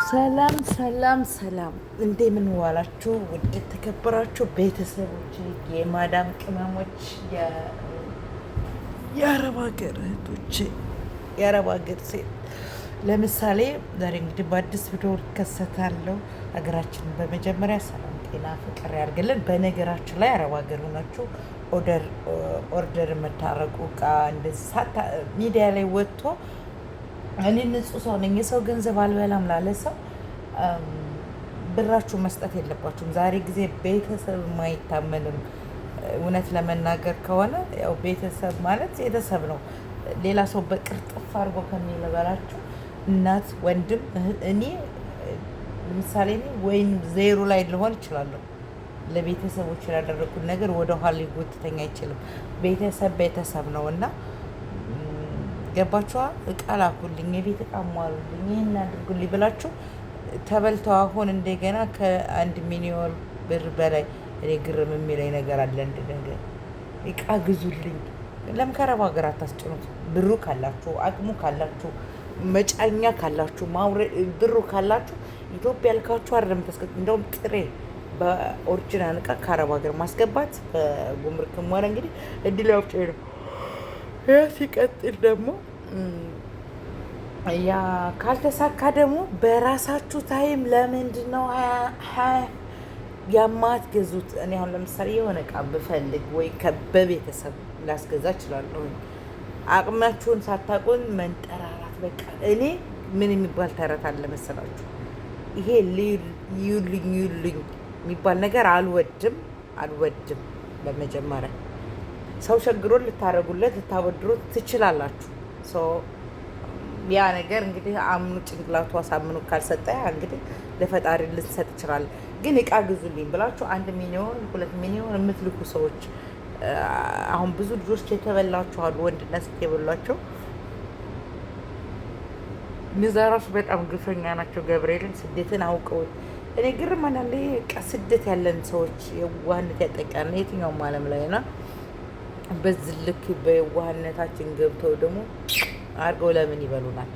ሰላም ሰላም ሰላም፣ እንደምን ዋላችሁ? ውድ ተከበራችሁ ቤተሰቦች፣ የማዳም ቅመሞች፣ የአረብ ሀገር እህቶች፣ የአረብ ሀገር ሴት። ለምሳሌ ዛሬ እንግዲህ በአዲስ ቪዲዮ እከሰታለሁ። ሀገራችንን በመጀመሪያ ሰላም፣ ጤና፣ ፍቅር ያድርግልን። በነገራችን ላይ አረብ ሀገር ሆናችሁ ኦርደር የምታረቁ እቃ እንደዚህ ሚዲያ ላይ ወጥቶ እኔ ንጹህ ሰው ነኝ የሰው ገንዘብ አልበላም ላለ ሰው ብራችሁ መስጠት የለባችሁም። ዛሬ ጊዜ ቤተሰብ አይታመንም። እውነት ለመናገር ከሆነ ያው ቤተሰብ ማለት ቤተሰብ ነው። ሌላ ሰው በቅርጥፍ አድርጎ ከሚለበላችሁ እናት፣ ወንድም፣ እኔ ለምሳሌ ወይም ዜሮ ላይ ልሆን እችላለሁ። ለቤተሰቦች ያደረኩት ነገር ወደ ኋላ ሊጎትተኝ አይችልም። ቤተሰብ ቤተሰብ ነው እና ገባችኋ? እቃ ላኩልኝ፣ የቤት እቃ ሟሉልኝ፣ ይህን አድርጉልኝ ብላችሁ ተበልተው አሁን እንደገና ከ1 ሚሊዮን ብር በላይ እኔ ግርም የሚለኝ ነገር አለ። እንድ ነገር እቃ ግዙልኝ። ለምን ከአረብ ሀገር አታስጭኑት? ብሩ ካላችሁ፣ አቅሙ ካላችሁ፣ መጫኛ ካላችሁ፣ ብሩ ካላችሁ ኢትዮጵያ ልካችሁ አይደለም ተስከት እንደውም ጥሬ በኦሪጂናል እቃ ከአረብ ሀገር ማስገባት በጉምሩክም ሆነ እንግዲህ እድል ያውጭ ነው። ሲቀጥል ደግሞ ያ ካልተሳካ ደግሞ በራሳችሁ ታይም ለምንድን ነው የማትገዙት? እኔ አሁን ለምሳሌ የሆነ እቃ ብፈልግ ወይ በቤተሰብ ላስገዛ እችላለሁ። አቅማችሁን ሳታውቁን መንጠራራት። በቃ እኔ ምን የሚባል ተረት አለ መሰላችሁ? ይሄ ይዩልኝ የሚባል ነገር አልወድም። በመጀመሪያ ሰው ቸግሮን ልታረጉለት ልታበድሩት ትችላላችሁ። ያ ነገር እንግዲህ አምኑ ጭንቅላቱ አሳምኑ ካልሰጠ እንግዲህ ለፈጣሪ ልንሰጥ ይችላል። ግን እቃ ግዙልኝ ብላችሁ 1 ሚሊዮን 2 ሚሊዮን የምትልኩ ሰዎች አሁን ብዙ ልጆች የተበላችሁ አሉ። ወንድና ሴት የበሏቸው ሚዛራሱ በጣም ግፈኛ ናቸው። ገብርኤልን ስደትን አውቀውት እኔ ግርም አንዳንዴ ስደት ያለን ሰዎች የዋህነት ያጠቃል የትኛውም ዓለም ላይ ና በዚህ ልክ በየዋህነታችን ገብተው ደግሞ አድርገው ለምን ይበሉናል?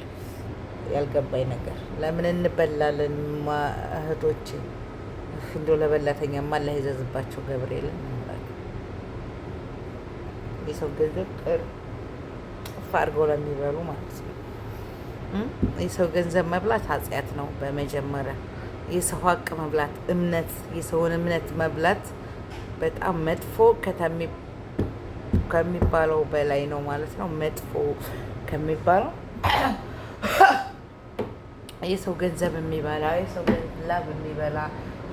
ያልገባኝ ነገር ለምን እንበላለን? እህቶች እንደው ለበላተኛማ አላህ ይዘዝባቸው። ገብርኤልን የሰው ገንዘብ ጥፍ አድርገው ለሚበሉ ማለት ነው። የሰው ገንዘብ መብላት ኃጢአት ነው። በመጀመሪያ የሰው ሀቅ መብላት የሰውን እምነት መብላት በጣም መጥፎ ከሚባለው በላይ ነው ማለት ነው። መጥፎ ከሚባለው የሰው ገንዘብ የሚበላ የሰው ላብ የሚበላ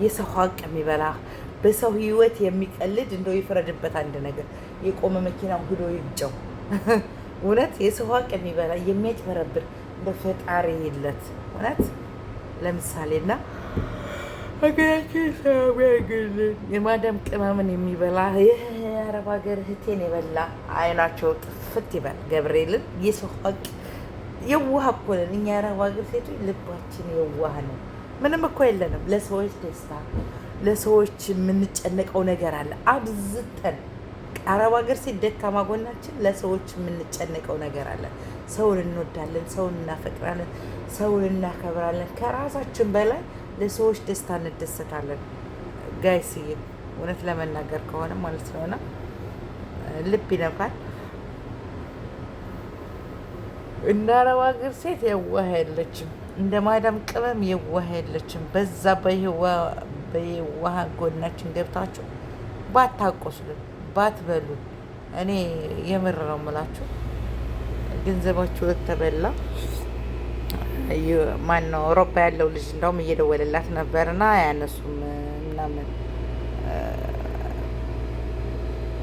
የሰው ሀቅ የሚበላ በሰው ሕይወት የሚቀልድ እንደው ይፍረድበት። አንድ ነገር የቆመ መኪና ሂዶ ይግጨው። እውነት የሰው ሀቅ የሚበላ የሚያጭበረብር እንደ ፈጣሪ የለት እውነት ለምሳሌና ሀገራችን ሰው የማዳም ቅመምን የሚበላ የአረብ ሀገር እህቴን የበላ አይናቸው ጥፍት ይበል። ገብርኤልን የሰው ሀቅ የዋህ እኮ ነን እኛ የአረብ ሀገር ሴቶች፣ ልባችን የዋህ ነው። ምንም እኮ የለንም። ለሰዎች ደስታ ለሰዎች የምንጨነቀው ነገር አለ አብዝተን። አረብ ሀገር ሴት ደካማ ጎናችን ለሰዎች የምንጨነቀው ነገር አለ። ሰውን እንወዳለን፣ ሰውን እናፈቅራለን፣ ሰውን እናከብራለን። ከራሳችን በላይ ለሰዎች ደስታ እንደሰታለን። ጋይስዬ እውነት ለመናገር ከሆነ ማለት ነውና ልብ ይነካል። እንደ አረብ ሀገር ሴት የዋህ የለችም፣ እንደ ማዳም ቅመም የዋህ የለችም። በዛ በየዋህ ጎናችን ገብታችሁ ባታቆስሉን ባትበሉን፣ እኔ የምር ነው የምላችሁ። ገንዘባችሁ ተበላ። ማን ነው አውሮፓ ያለው ልጅ እንደውም እየደወለላት ነበርና ያነሱም ምናምን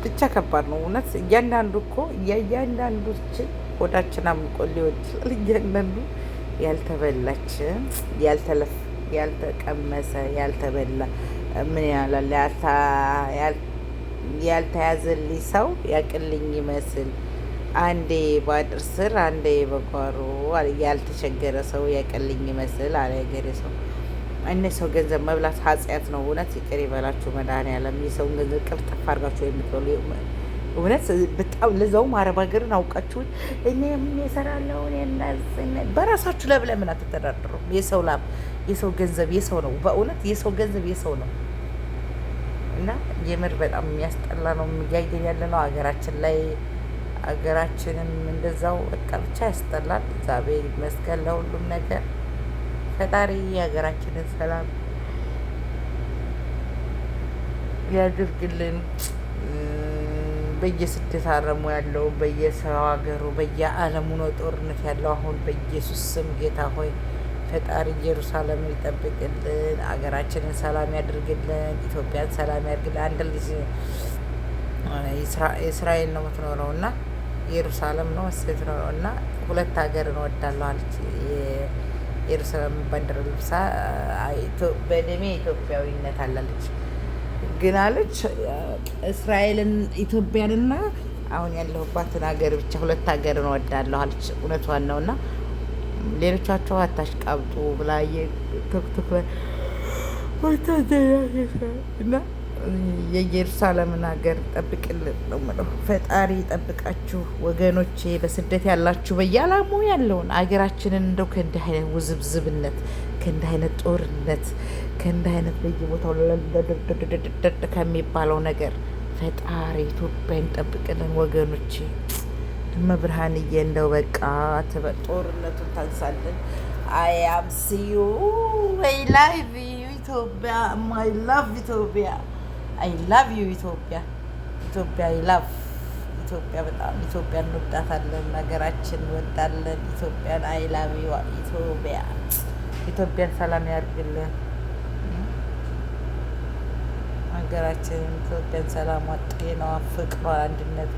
ብቻ ከባድ ነው እውነት። እያንዳንዱ እኮ እያንዳንዶችን ወዳችን አምቆ ሊወድ ይችላል። እያንዳንዱ ያልተበላች ያልተቀመሰ ያልተበላ ምን ያላል ያልተያዘልኝ ሰው ያቅልኝ ይመስል አንዴ ባድር ስር አንዴ በጓሮ ያልተቸገረ ሰው ያቀልኝ ይመስል አለ የገሬ ሰው። እኔ ሰው ገንዘብ መብላት ኃጢአት ነው እውነት። ይቅር ይበላችሁ መድኃኒዓለም። የሰውን ገንዘብ ቅርጥፍ አድርጋችሁ የምትበሉ እውነት በጣም ለዛውም አረብ ሀገርን አውቃችሁት እኔ ምን እሰራለሁ በራሳችሁ ለምን አትተዳደሩም? የሰው ላብ የሰው ገንዘብ የሰው ነው። በእውነት የሰው ገንዘብ የሰው ነው። እና የምር በጣም የሚያስጠላ ነው እያየን ያለ ነው ሀገራችን ላይ። ሀገራችንም እንደዛው በቃ ብቻ ያስጠላል። እግዚአብሔር ይመስገን ለሁሉም ነገር። ፈጣሪ ሀገራችንን ሰላም ያድርግልን። በየስደት አረሙ ያለው በየሰው ሀገሩ በየዓለሙ ነው ጦርነት ያለው አሁን። በኢየሱስ ስም ጌታ ሆይ ፈጣሪ ኢየሩሳሌምን ይጠብቅልን፣ አገራችንን ሰላም ያድርግልን፣ ኢትዮጵያን ሰላም ያድርግልን። አንድ ልጅ እስራኤል ነው የምትኖረው እና ኢየሩሳሌም ነው የምትኖረው እና ሁለት ሀገር እንወዳለሁ አለች። የኢየሩሳሌም ባንዲራ ልብሳ በደሜ ኢትዮጵያዊነት አላለች ግን አለች እስራኤልን ኢትዮጵያንና አሁን ያለሁባትን ሀገር ብቻ ሁለት ሀገር እንወዳለሁ አለች። እውነቷን ነው እና ሌሎቻቸው አታሽቃብጡ ብላ ቶክቶክ ላይ እና የኢየሩሳሌምን ሀገር ጠብቅልን ነው የምለው። ፈጣሪ ጠብቃችሁ ወገኖቼ፣ በስደት ያላችሁ በየዓለሙ ያለውን አገራችንን እንደው ከእንዲህ አይነት ውዝብዝብነት፣ ከእንዲህ አይነት ጦርነት፣ ከእንዲህ አይነት በየቦታው ለደደደደደ ከሚባለው ነገር ፈጣሪ ኢትዮጵያን ጠብቅልን ወገኖቼ። መብርሃንዬ እንደው በቃ ጦርነቱን ታንሳልን። አይ አም ሲዩ አይ ላቭ ዩ ኢትዮጵያ ማይ ላቭ ኢትዮጵያ አይ ላቭ ዩ ኢትዮጵያ ኢትዮጵያ አይ ላቭ ኢትዮጵያ በጣም ኢትዮጵያ እንወዳታለን። ሀገራችን እንወዳለን። ኢትዮጵያን አይ ላቭ ዩ ኢትዮጵያ። ኢትዮጵያን ሰላም ያድርግልን። ሀገራችንን ኢትዮጵያን ሰላሟ፣ ጤናዋ፣ ፍቅሯ፣ አንድነቷ፣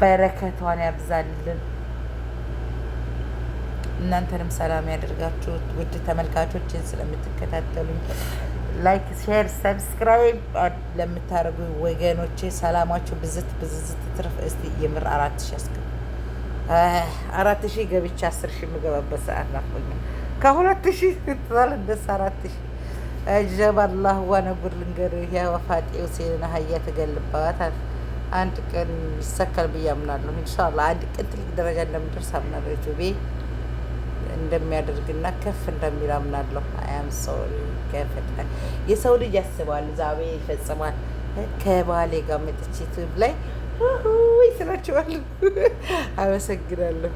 በረከቷን ያብዛልን። እናንተንም ሰላም ያደርጋችሁ ውድ ተመልካቾችን ስለምትከታተሉኝ ላይክ፣ ሼር፣ ሰብስክራይብ ለምታደርጉ ወገኖቼ ሰላማችሁ ብዝት ብዝዝት ትርፍ። እስቲ የምር 4000 ያስገቡ 4000 ገብቼ 10000 የምገባበት ሰዓት ናፍቆኛል። ከ2000 ትላለደስ 4000 አጀባላህ ዋነጉር ልንገርህ ያ ወፋጤው ሴና ሀያ ተገልባታል። አንድ ቀን ይሰካል ብዬ አምናለሁ። ኢንሻአላህ አንድ ቀን ትልቅ ደረጃ እንደምደርስ አምናለሁ። ዩቲዩብ እንደሚያደርግና ከፍ እንደሚል አምናለሁ። አያም ሶሪ ከፈታ የሰው ልጅ ያስባል ዛሬ ይፈጽማል። ከባሌ ጋር መጥቼ ዩቲዩብ ላይ ወይ ስላችኋለሁ። አመሰግናለሁ።